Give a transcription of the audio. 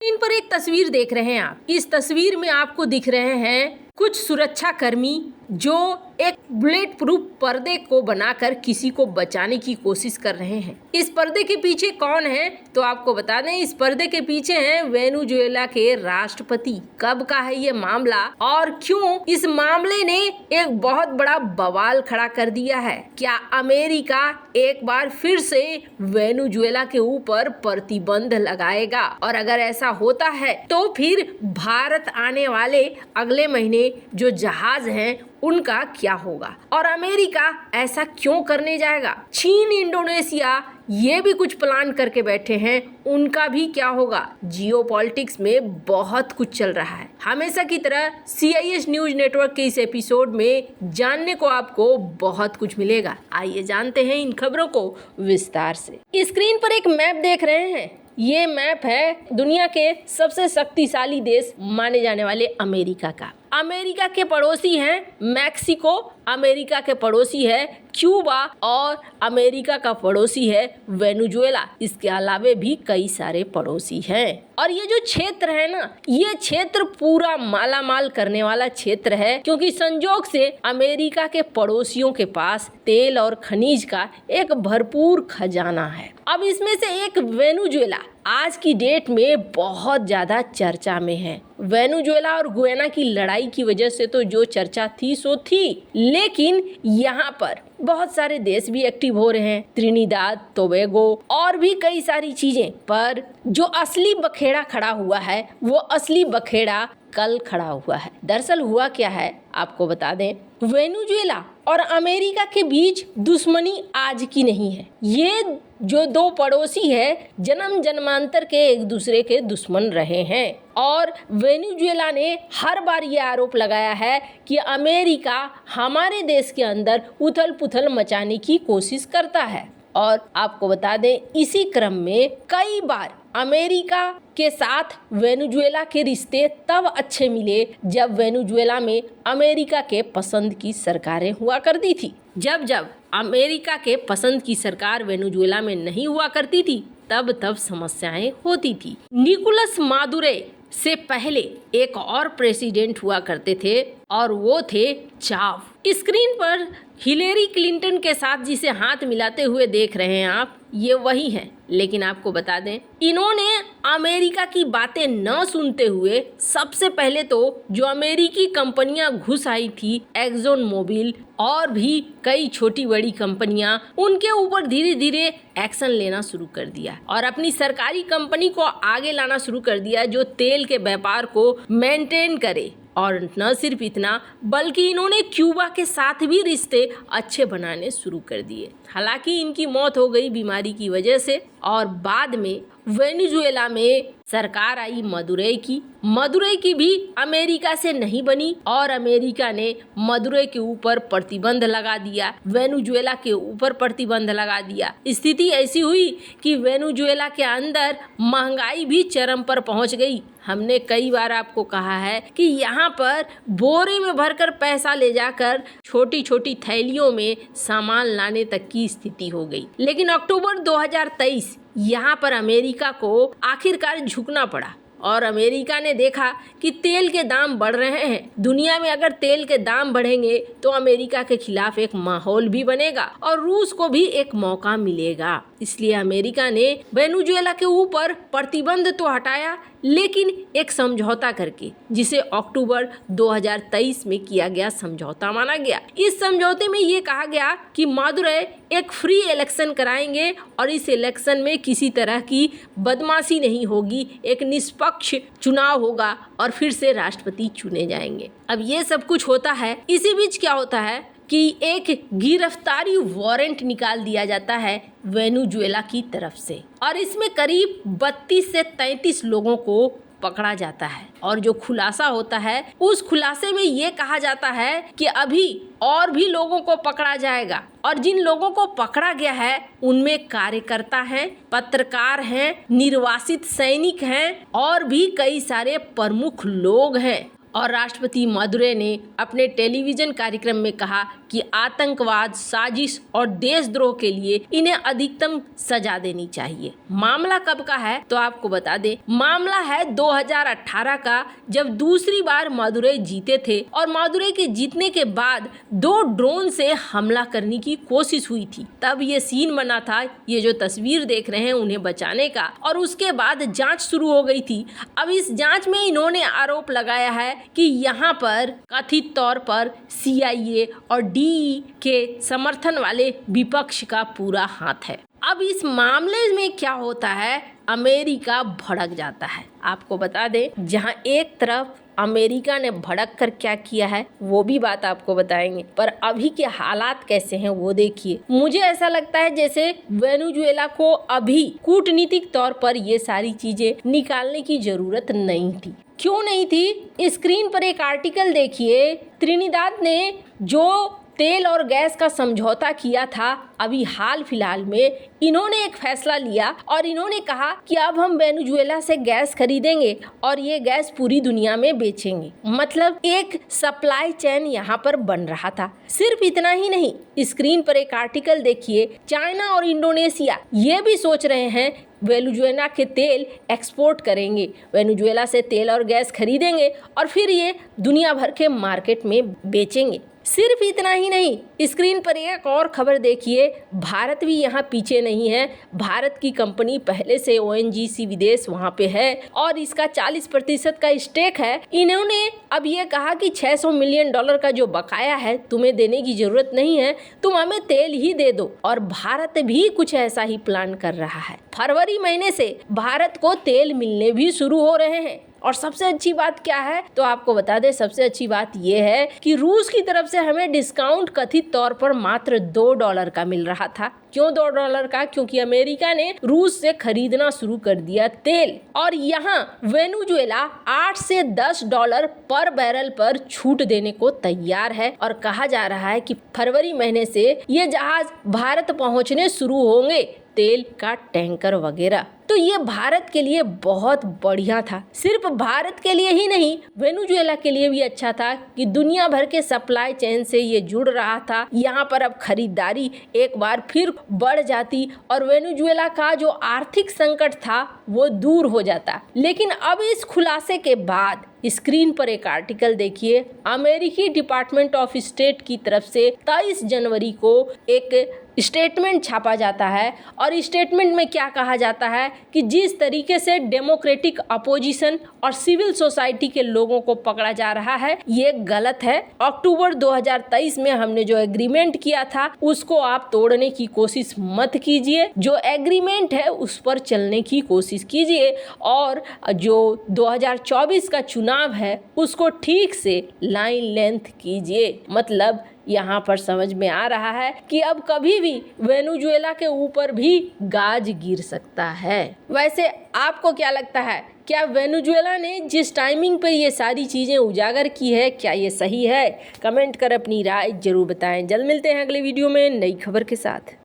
इन पर एक तस्वीर देख रहे हैं आप। इस तस्वीर में आपको दिख रहे हैं कुछ सुरक्षा कर्मी जो एक बुलेट प्रूफ पर्दे को बनाकर किसी को बचाने की कोशिश कर रहे हैं। इस पर्दे के पीछे कौन है तो आपको बता दें, इस पर्दे के पीछे हैं वेनेजुएला के राष्ट्रपति। कब का है ये मामला और क्यों इस मामले ने एक बहुत बड़ा बवाल खड़ा कर दिया है? क्या अमेरिका एक बार फिर से वेनेजुएला के ऊपर प्रतिबंध लगाएगा? और अगर ऐसा होता है तो फिर भारत आने वाले अगले महीने जो जहाज हैं उनका क्या होगा? और अमेरिका ऐसा क्यों करने जाएगा? चीन, इंडोनेशिया ये भी कुछ प्लान करके बैठे हैं, उनका भी क्या होगा? जियोपॉलिटिक्स में बहुत कुछ चल रहा है। हमेशा की तरह CIS न्यूज नेटवर्क के इस एपिसोड में जानने को आपको बहुत कुछ मिलेगा। आइए जानते हैं इन खबरों को विस्तार से। स्क्रीन पर एक मैप देख रहे हैं, ये मैप है दुनिया के सबसे शक्तिशाली देश माने जाने वाले अमेरिका का। अमेरिका के पड़ोसी हैं मैक्सिको, अमेरिका के पड़ोसी है क्यूबा और अमेरिका का पड़ोसी है वेनेजुएला। इसके अलावे भी कई सारे पड़ोसी हैं। और ये जो क्षेत्र है ना, ये क्षेत्र पूरा मालामाल करने वाला क्षेत्र है, क्योंकि संजोग से अमेरिका के पड़ोसियों के पास तेल और खनिज का एक भरपूर खजाना है। अब इसमें से एक वेनेजुएला आज की डेट में बहुत ज्यादा चर्चा में है। वेनेजुएला और गुयाना की लड़ाई की वजह से तो जो चर्चा थी सो थी, लेकिन यहाँ पर बहुत सारे देश भी एक्टिव हो रहे हैं, त्रिनिदाद, टोबैगो और भी कई सारी चीजें। पर जो असली बखेड़ा खड़ा हुआ है वो असली बखेड़ा कल खड़ा हुआ है। दरअसल हुआ क्या है आपको बता दें, वेनेजुएला और अमेरिका के बीच दुश्मनी आज की नहीं है। ये जो दो पड़ोसी है जन्म जन्मांतर के एक दूसरे के दुश्मन रहे हैं। और वेनेजुएला ने हर बार ये आरोप लगाया है कि अमेरिका हमारे देश के अंदर उथल पुथल मचाने की कोशिश करता है। और आपको बता दें, इसी क्रम में कई बार अमेरिका के साथ वेनेजुएला के रिश्ते तब अच्छे मिले जब वेनेजुएला में अमेरिका के पसंद की सरकारें हुआ करती थी। जब जब अमेरिका के पसंद की सरकार वेनेजुएला में नहीं हुआ करती थी तब समस्याएं होती थी। निकोलस मादुरो से पहले एक और प्रेसिडेंट हुआ करते थे और वो थे चाव। स्क्रीन पर हिलेरी क्लिंटन के साथ जिसे हाथ मिलाते हुए देख रहे हैं आप, ये वही हैं। लेकिन आपको बता दें, इन्होंने अमेरिका की बातें न सुनते हुए सबसे पहले तो जो अमेरिकी कंपनियां घुस आई थी, एक्सॉन मोबिल और भी कई छोटी बड़ी कंपनियां, उनके ऊपर धीरे धीरे एक्शन लेना शुरू कर दिया और अपनी सरकारी कंपनी को आगे लाना शुरू कर दिया जो तेल के व्यापार को मेंटेन करे। और न सिर्फ इतना, बल्कि इन्होंने क्यूबा के साथ भी रिश्ते अच्छे बनाने शुरू कर दिए। हालांकि इनकी मौत हो गई बीमारी की वजह से। और बाद में वेनेजुएला में सरकार आई मदुरो की भी अमेरिका से नहीं बनी और अमेरिका ने मदुरो के ऊपर प्रतिबंध लगा दिया, वेनेजुएला के ऊपर प्रतिबंध लगा दिया। स्थिति ऐसी हुई कि वेनेजुएला के अंदर महंगाई भी चरम पर पहुंच गई। हमने कई बार आपको कहा है कि यहाँ पर बोरे में भरकर पैसा ले जाकर छोटी छोटी थैलियों में सामान लाने तक की स्थिति हो गई। लेकिन अक्टूबर 2023 यहाँ पर अमेरिका को आखिरकार झुकना पड़ा और अमेरिका ने देखा कि तेल के दाम बढ़ रहे हैं। दुनिया में अगर तेल के दाम बढ़ेंगे तो अमेरिका के खिलाफ एक माहौल भी बनेगा और रूस को भी एक मौका मिलेगा। इसलिए अमेरिका ने वेनेजुएला के ऊपर प्रतिबंध तो हटाया, लेकिन एक समझौता करके, जिसे अक्टूबर 2023 में किया गया समझौता माना गया। इस समझौते में ये कहा गया कि मादुरो एक फ्री इलेक्शन कराएंगे और इस इलेक्शन में किसी तरह की बदमाशी नहीं होगी, एक निष्पक्ष चुनाव होगा और फिर से राष्ट्रपति चुने जाएंगे। अब ये सब कुछ होता है, इसी बीच क्या होता है कि एक गिरफ्तारी वारंट निकाल दिया जाता है वेनेजुएला की तरफ से और इसमें करीब 32 से 33 लोगों को पकड़ा जाता है। और जो खुलासा होता है उस खुलासे में ये कहा जाता है कि अभी और भी लोगों को पकड़ा जाएगा और जिन लोगों को पकड़ा गया है उनमें कार्यकर्ता हैं, पत्रकार हैं, निर्वासित सैनिक हैं और भी कई सारे प्रमुख लोग हैं। और राष्ट्रपति मदुरै ने अपने टेलीविजन कार्यक्रम में कहा कि आतंकवाद, साजिश और देशद्रोह के लिए इन्हें अधिकतम सजा देनी चाहिए। मामला कब का है तो आपको बता दें, मामला है 2018 का, जब दूसरी बार मदुरै जीते थे और मदुरै के जीतने के बाद 2 ड्रोन से हमला करने की कोशिश हुई थी। तब ये सीन बना था, ये जो तस्वीर देख रहे हैं उन्हें बचाने का, और उसके बाद जांच शुरू हो गई थी। अब इस जांच में इन्होंने आरोप लगाया है कि यहाँ पर कथित तौर पर CIA और DE के समर्थन वाले विपक्ष का पूरा हाथ है। अब इस मामले में क्या होता है, अमेरिका भड़क जाता है। आपको बता दें, जहां एक तरफ अमेरिका ने भड़क कर क्या किया है वो भी बात आपको बताएंगे, पर अभी के हालात कैसे हैं वो देखिए। मुझे ऐसा लगता है जैसे वेनेजुएला को अभी कूटनीतिक तौर पर ये सारी चीजें निकालने की जरूरत नहीं थी। क्यों नहीं थी? स्क्रीन पर एक आर्टिकल देखिए। त्रिनिदाद ने जो तेल और गैस का समझौता किया था, अभी हाल फिलहाल में इन्होंने एक फैसला लिया और इन्होंने कहा कि अब हम वेनेजुएला से गैस खरीदेंगे और ये गैस पूरी दुनिया में बेचेंगे। मतलब एक सप्लाई चेन यहाँ पर बन रहा था। सिर्फ इतना ही नहीं, स्क्रीन पर एक आर्टिकल देखिए, चाइना और इंडोनेशिया ये भी सोच रहे हैं वेनेजुएला के तेल एक्सपोर्ट करेंगे, वेनेजुएला से तेल और गैस खरीदेंगे और फिर ये दुनिया भर के मार्केट में बेचेंगे। सिर्फ इतना ही नहीं, स्क्रीन पर एक और खबर देखिए, भारत भी यहाँ पीछे नहीं है। भारत की कंपनी पहले से ONGC विदेश वहाँ पे है और इसका 40% का स्टेक है। इन्होंने अब ये कहा कि $600 मिलियन का जो बकाया है तुम्हें देने की जरूरत नहीं है, तुम हमें तेल ही दे दो। और भारत भी कुछ ऐसा ही प्लान कर रहा है। फरवरी महीने से भारत को तेल मिलने भी शुरू हो रहे हैं। और सबसे अच्छी बात क्या है तो आपको बता दें, सबसे अच्छी बात यह है कि रूस की तरफ से हमें डिस्काउंट कथित तौर पर मात्र $2 का मिल रहा था। क्यों $2 का? क्योंकि अमेरिका ने रूस से खरीदना शुरू कर दिया तेल। और यहाँ वेनेजुएला $8 से $10 पर बैरल पर छूट देने को तैयार है और कहा जा रहा है कि फरवरी महीने से ये जहाज भारत पहुंचने शुरू होंगे, तेल का टैंकर वगैरह। तो ये भारत के लिए बहुत बढ़िया था। सिर्फ भारत के लिए ही नहीं, वेनेजुएला के लिए भी अच्छा था कि दुनिया भर के सप्लाई चेन से ये जुड़ रहा था। यहाँ पर अब खरीदारी एक बार फिर बढ़ जाती और वेनेजुएला का जो आर्थिक संकट था वो दूर हो जाता। लेकिन अब इस खुलासे के बाद स्क्रीन पर एक आर्टिकल देखिए, अमेरिकी डिपार्टमेंट ऑफ स्टेट की तरफ से 23 जनवरी को एक स्टेटमेंट छापा जाता है और स्टेटमेंट में क्या कहा जाता है कि जिस तरीके से डेमोक्रेटिक अपोजिशन और सिविल सोसाइटी के लोगों को पकड़ा जा रहा है ये गलत है। अक्टूबर 2023 में हमने जो एग्रीमेंट किया था उसको आप तोड़ने की कोशिश मत कीजिए। जो एग्रीमेंट है उस पर चलने की कोशिश कीजिए और जो 2024 का चुनाव है उसको ठीक से लाइन लेंथ कीजिए। मतलब यहाँ पर समझ में आ रहा है कि अब कभी भी वेनेजुएला के ऊपर भी गाज गिर सकता है। वैसे आपको क्या लगता है, क्या वेनेजुएला ने जिस टाइमिंग पर ये सारी चीज़ें उजागर की है क्या ये सही है? कमेंट कर अपनी राय जरूर बताएं। जल्द मिलते हैं अगले वीडियो में नई खबर के साथ।